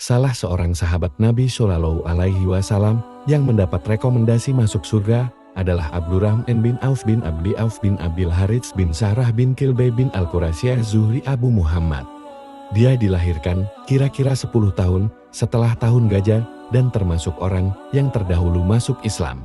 Salah seorang sahabat Nabi Shallallahu Alaihi Wasallam yang mendapat rekomendasi masuk surga adalah Abdurrahman bin Auf bin Abdi Auf bin Abil Harits bin Sahrah bin Kilbay bin Al-Qurasyah Zuhri Abu Muhammad. Dia dilahirkan kira-kira 10 tahun setelah tahun gajah dan termasuk orang yang terdahulu masuk Islam.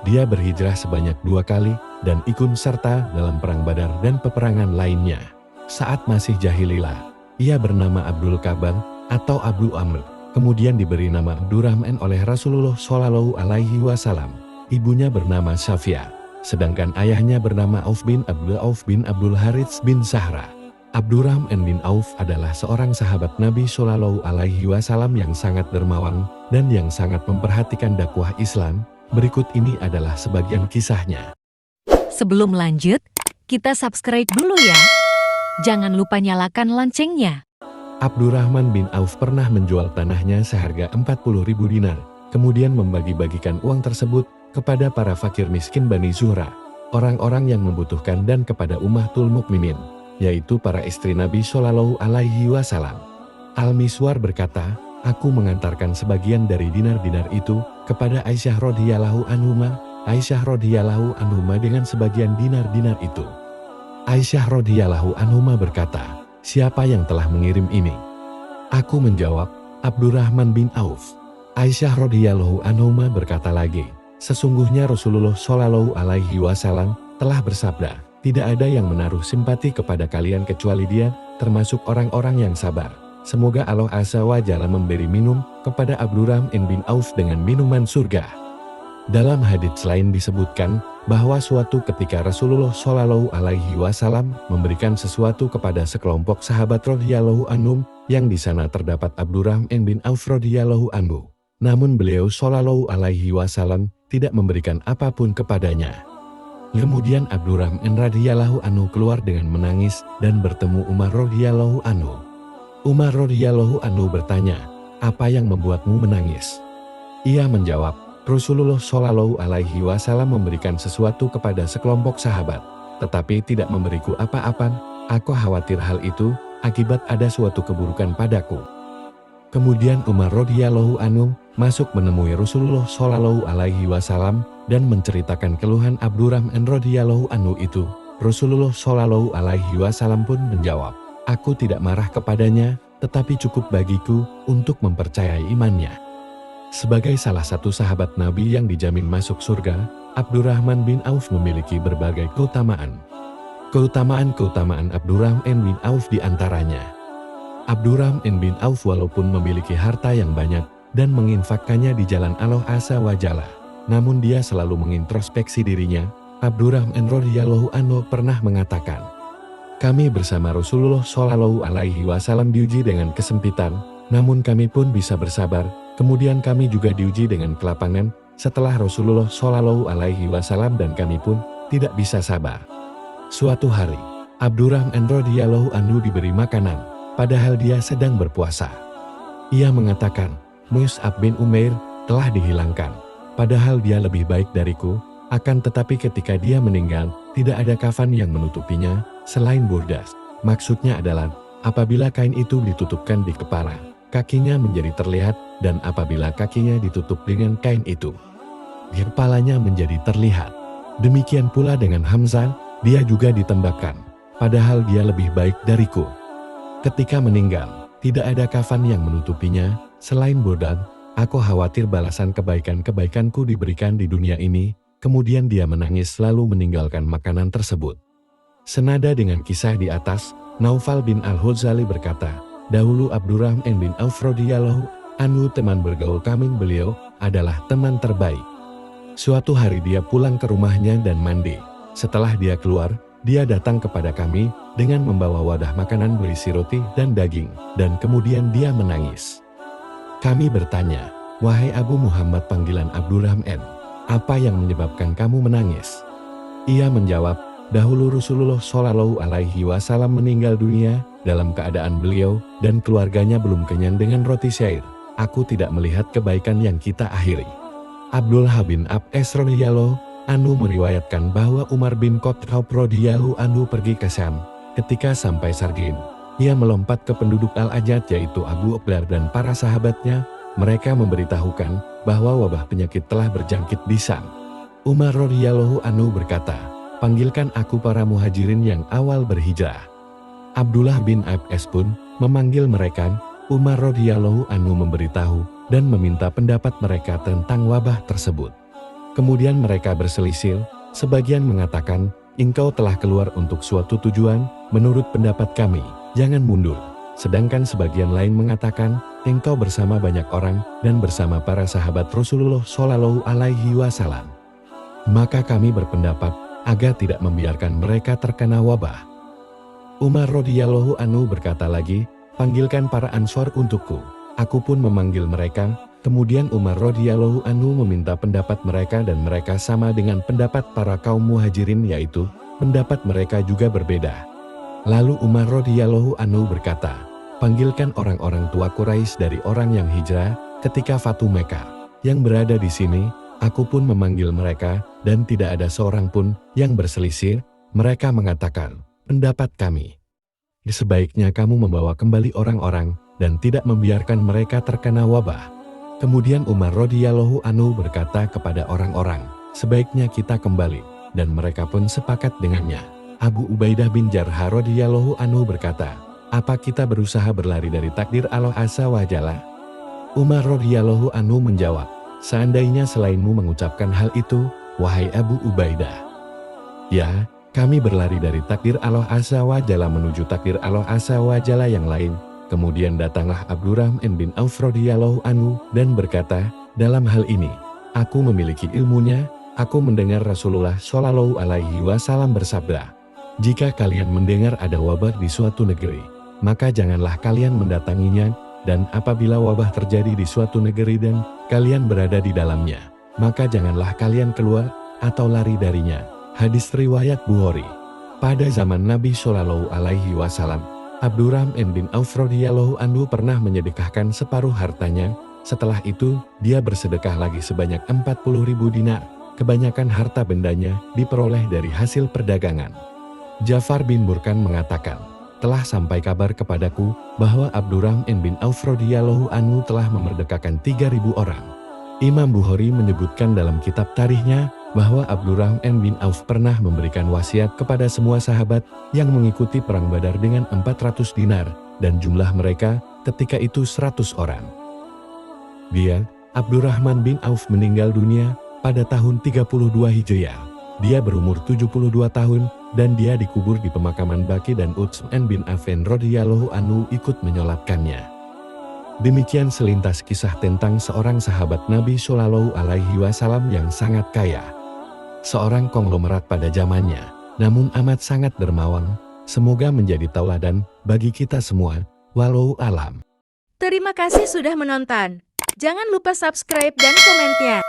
Dia berhijrah sebanyak 2 kali dan ikut serta dalam perang Badar dan peperangan lainnya. Saat masih jahiliyah, ia bernama Abdul Kabar atau Abu Amr, kemudian diberi nama Abdurrahman oleh Rasulullah Shallallahu Alaihi Wasallam. Ibunya bernama Safia, sedangkan ayahnya bernama Auf bin Abdul Auf bin Abdul Harits bin Sahrah. Abdurrahman bin Auf adalah seorang sahabat Nabi Shallallahu Alaihi Wasallam yang sangat dermawan dan yang sangat memperhatikan dakwah Islam. Berikut ini adalah sebagian kisahnya. Sebelum lanjut, kita subscribe dulu ya. Jangan lupa nyalakan loncengnya. Abdurrahman bin Auf pernah menjual tanahnya seharga 40.000 dinar, kemudian membagi-bagikan uang tersebut kepada para fakir miskin Bani Zuhra, orang-orang yang membutuhkan, dan kepada ummatul mukminin, yaitu para istri Nabi Shallallahu Alaihi Wasallam. Al-Miswar berkata, aku mengantarkan sebagian dari dinar-dinar itu kepada Aisyah radhiyallahu anhuma. Aisyah radhiyallahu anhuma dengan sebagian dinar-dinar itu. Aisyah radhiyallahu anhuma berkata, siapa yang telah mengirim ini? Aku menjawab, Abdurrahman bin Auf. Aisyah radhiyallahu anhuma berkata lagi, sesungguhnya Rasulullah Shallallahu Alaihi Wasallam telah bersabda, tidak ada yang menaruh simpati kepada kalian kecuali Dia, termasuk orang-orang yang sabar. Semoga Allah Azza wa Jalla memberi minum kepada Abdurrahman bin Auf dengan minuman surga. Dalam hadits lain disebutkan bahwa suatu ketika Rasulullah Shallallahu Alaihi Wasallam memberikan sesuatu kepada sekelompok sahabat radhiyallahu anhum, yang di sana terdapat Abdurrahman bin Auf radhiyallahu anhu. Namun beliau Shallallahu Alaihi Wasallam tidak memberikan apapun kepadanya. Kemudian Abdurrahman radhiyallahu anhu keluar dengan menangis dan bertemu Umar radhiyallahu anhu. Umar radhiyallahu anhu bertanya, apa yang membuatmu menangis? Ia menjawab, Rasulullah Shallallahu Alaihi Wasallam memberikan sesuatu kepada sekelompok sahabat, tetapi tidak memberiku apa-apa. Aku khawatir hal itu akibat ada suatu keburukan padaku. Kemudian Umar radhiyallahu anhu masuk menemui Rasulullah Shallallahu Alaihi Wasallam dan menceritakan keluhan Abdurrahman radhiyallahu anhu itu. Rasulullah Shallallahu Alaihi Wasallam pun menjawab, aku tidak marah kepadanya, tetapi cukup bagiku untuk mempercayai imannya. Sebagai salah satu sahabat Nabi yang dijamin masuk surga, Abdurrahman bin Auf memiliki berbagai keutamaan. Keutamaan Abdurrahman bin Auf diantaranya, Abdurrahman bin Auf walaupun memiliki harta yang banyak dan menginfakkannya di jalan Allah Azza wa Jalla, namun dia selalu mengintrospeksi dirinya. Abdurrahman radhiyallahu anhu pernah mengatakan, kami bersama Rasulullah Shallallahu Alaihi Wasallam diuji dengan kesempitan, namun kami pun bisa bersabar. Kemudian kami juga diuji dengan kelapangan setelah Rasulullah Shallallahu Alaihi Wasallam dan kami pun tidak bisa sabar. Suatu hari, Abdurrahman radhiyallahu anhu diberi makanan, padahal dia sedang berpuasa. Ia mengatakan, Mus'ab bin Umair telah dihilangkan, padahal dia lebih baik dariku, akan tetapi ketika dia meninggal, tidak ada kafan yang menutupinya selain burdas. Maksudnya adalah, apabila kain itu ditutupkan di kepala, kakinya menjadi terlihat, dan apabila kakinya ditutup dengan kain itu, kepalanya menjadi terlihat. Demikian pula dengan Hamzah, dia juga ditembakkan, padahal dia lebih baik dariku. Ketika meninggal, tidak ada kafan yang menutupinya, selain burdan. Aku khawatir balasan kebaikan-kebaikanku diberikan di dunia ini. Kemudian dia menangis lalu meninggalkan makanan tersebut. Senada dengan kisah di atas, Naufal bin Al-Huzali berkata, dahulu Abdurrahman bin Auf radhiyallahu anhu teman bergaul kami, beliau adalah teman terbaik. Suatu hari dia pulang ke rumahnya dan mandi. Setelah dia keluar, dia datang kepada kami dengan membawa wadah makanan berisi roti dan daging, dan kemudian dia menangis. Kami bertanya, wahai Abu Muhammad, panggilan Abdurrahman, apa yang menyebabkan kamu menangis? Ia menjawab, dahulu Rasulullah Shallallahu Alaihi Wasallam meninggal dunia dalam keadaan beliau dan keluarganya belum kenyang dengan roti syair. Aku tidak melihat kebaikan yang kita akhiri. Abdullah bin Abbas radhiyallahu anhu meriwayatkan bahwa Umar bin Khattab radhiyallahu anhu pergi ke Syam. Ketika sampai Sargin, Ia melompat ke penduduk Al-Ajad yaitu Abu Uqbar dan para sahabatnya. Mereka memberitahukan bahwa wabah penyakit telah berjangkit di Syam. Umar radhiyallahu anhu berkata, "Panggilkan aku para muhajirin yang awal berhijrah." Abdullah bin Abbas pun memanggil mereka. Umar radhiyallahu anhu memberitahu dan meminta pendapat mereka tentang wabah tersebut. Kemudian mereka berselisih, sebagian mengatakan, "Engkau telah keluar untuk suatu tujuan, menurut pendapat kami, jangan mundur." Sedangkan sebagian lain mengatakan, "Engkau bersama banyak orang dan bersama para sahabat Rasulullah Shallallahu Alaihi Wasallam. Maka kami berpendapat agar tidak membiarkan mereka terkena wabah." Umar radhiyallahu anhu berkata lagi, "Panggilkan para Ansor untukku." Aku pun memanggil mereka. Kemudian Umar radhiyallahu anhu meminta pendapat mereka dan mereka sama dengan pendapat para kaum muhajirin, yaitu pendapat mereka juga berbeda. Lalu Umar radhiyallahu anhu berkata, "Panggilkan orang-orang tua Quraisy dari orang yang hijrah ketika Fatu Mekah yang berada di sini." Aku pun memanggil mereka dan tidak ada seorang pun yang berselisih. Mereka mengatakan, "Pendapat kami, sebaiknya kamu membawa kembali orang-orang dan tidak membiarkan mereka terkena wabah." Kemudian Umar radhiyallahu anhu berkata kepada orang-orang, "Sebaiknya kita kembali," dan mereka pun sepakat dengannya. Abu Ubaidah bin Jarrah radhiyallahu anhu berkata, "Apa kita berusaha berlari dari takdir Allah Azza wa Jalla?" Umar radhiyallahu anhu menjawab, "Seandainya selainmu mengucapkan hal itu, wahai Abu Ubaidah, ya, kami berlari dari takdir Allah Azza wa Jalla menuju takdir Allah Azza wa Jalla yang lain." Kemudian datanglah Abdurrahman bin Auf radhiyallahu anhu dan berkata, "Dalam hal ini, aku memiliki ilmunya. Aku mendengar Rasulullah Shallallahu Alaihi Wasallam bersabda, jika kalian mendengar ada wabah di suatu negeri, maka janganlah kalian mendatanginya, dan apabila wabah terjadi di suatu negeri dan kalian berada di dalamnya, maka janganlah kalian keluar atau lari darinya." Hadis riwayat Bukhari. Pada zaman Nabi Shallallahu Alaihi Wasallam, Abdurrahman bin Auf radhiyallahu anhu pernah menyedekahkan separuh hartanya. Setelah itu, dia bersedekah lagi sebanyak 40.000 dinar. Kebanyakan harta bendanya diperoleh dari hasil perdagangan. Ja'far bin Burkan mengatakan, "Telah sampai kabar kepadaku bahwa Abdurrahman bin Auf radhiyallahu anhu telah memerdekakan 3.000 orang." Imam Bukhari menyebutkan dalam kitab tarikhnya bahwa Abdurrahman bin Auf pernah memberikan wasiat kepada semua sahabat yang mengikuti perang Badar dengan 400 dinar, dan jumlah mereka ketika itu 100 orang. Dia, Abdurrahman bin Auf, meninggal dunia pada tahun 32 Hijriah. Dia berumur 72 tahun dan dia dikubur di pemakaman Baqi dan Utsman bin Affan radhiyallahu anhu ikut menyolatkannya. Demikian selintas kisah tentang seorang sahabat Nabi Shallallahu Alaihi Wasallam yang sangat kaya. Seorang konglomerat pada zamannya, namun amat sangat dermawan. Semoga menjadi tauladan bagi kita semua. Wallahu alam. Terima kasih sudah menonton. Jangan lupa subscribe dan komennya.